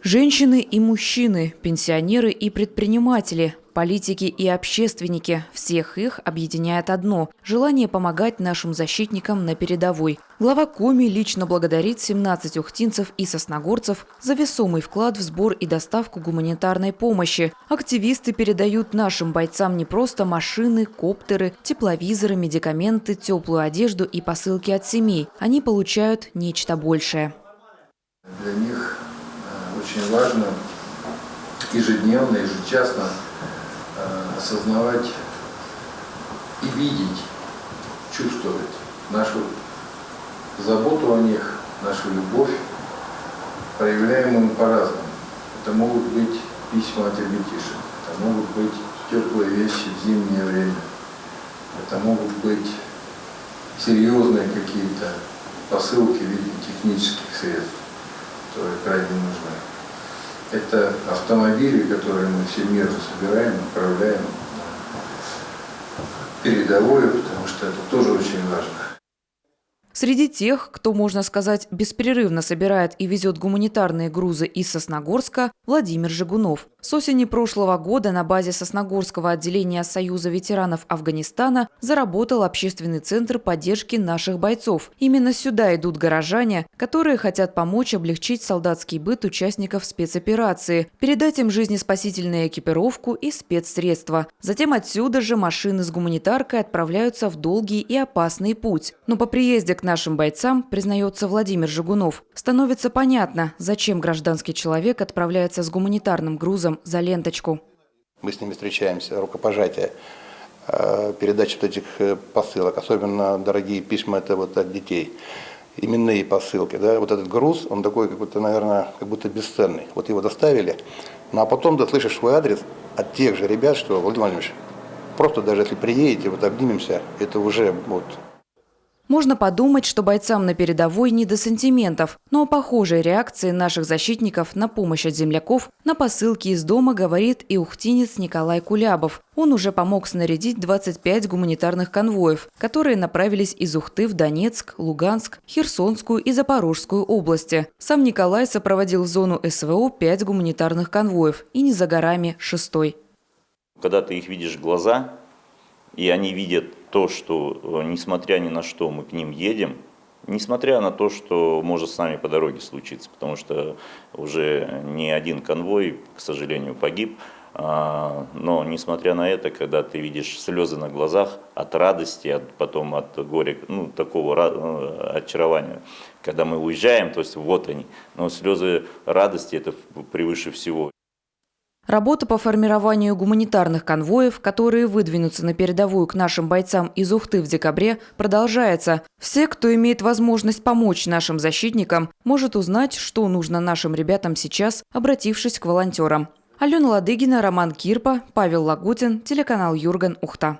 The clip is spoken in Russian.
Женщины и мужчины, пенсионеры и предприниматели, политики и общественники – всех их объединяет одно – желание помогать нашим защитникам на передовой. Глава Коми лично благодарит 17 ухтинцев и сосногорцев за весомый вклад в сбор и доставку гуманитарной помощи. Активисты передают нашим бойцам не просто машины, коптеры, тепловизоры, медикаменты, теплую одежду и посылки от семей. Они получают нечто большее. Для них очень важно ежедневно, ежечасно осознавать и видеть, чувствовать нашу заботу о них, нашу любовь, проявляемую по-разному. Это могут быть письма от ребятишек, это могут быть теплые вещи в зимнее время, это могут быть серьезные какие-то посылки в виде технических средств, которые крайне нужны. Это автомобили, которые мы всемирно собираем, отправляем на передовую, потому что это тоже очень важно. Среди тех, кто, можно сказать, беспрерывно собирает и везет гуманитарные грузы из Сосногорска, Владимир Жигунов. С осени прошлого года на базе Сосногорского отделения Союза ветеранов Афганистана заработал общественный центр поддержки наших бойцов. Именно сюда идут горожане, которые хотят помочь облегчить солдатский быт участников спецоперации, передать им жизнеспасительную экипировку и спецсредства. Затем отсюда же машины с гуманитаркой отправляются в долгий и опасный путь. Но по приезде к нашим бойцам, признается Владимир Жигунов, становится понятно, зачем гражданский человек отправляется с гуманитарным грузом за ленточку. Мы с ними встречаемся, рукопожатие, передача вот этих посылок, особенно дорогие письма это вот от детей, именные посылки. Да? Вот этот груз, он такой, как будто, наверное, как будто бесценный. Вот его доставили, ну а потом ты слышишь свой адрес от тех же ребят, что, Владимир Владимирович, просто даже если приедете, вот обнимемся, это уже вот... Можно подумать, что бойцам на передовой не до сантиментов, но о похожей реакции наших защитников на помощь от земляков на посылки из дома говорит и ухтинец Николай Кулябов. Он уже помог снарядить 25 гуманитарных конвоев, которые направились из Ухты в Донецк, Луганск, Херсонскую и Запорожскую области. Сам Николай сопроводил в зону СВО 5 гуманитарных конвоев и не за горами 6-й. Когда ты их видишь в глаза, и они видят то, что несмотря ни на что мы к ним едем, несмотря на то, что может с нами по дороге случиться, потому что уже не один конвой, к сожалению, погиб, но несмотря на это, когда ты видишь слезы на глазах от радости, потом от горя, ну, такого очарования, когда мы уезжаем, то есть вот они, но слезы радости это превыше всего. Работа по формированию гуманитарных конвоев, которые выдвинутся на передовую к нашим бойцам из Ухты в декабре, продолжается. Все, кто имеет возможность помочь нашим защитникам, может узнать, что нужно нашим ребятам сейчас, обратившись к волонтерам. Алена Ладыгина, Роман Кирпа, Павел Лагутин, телеканал Юрган, Ухта.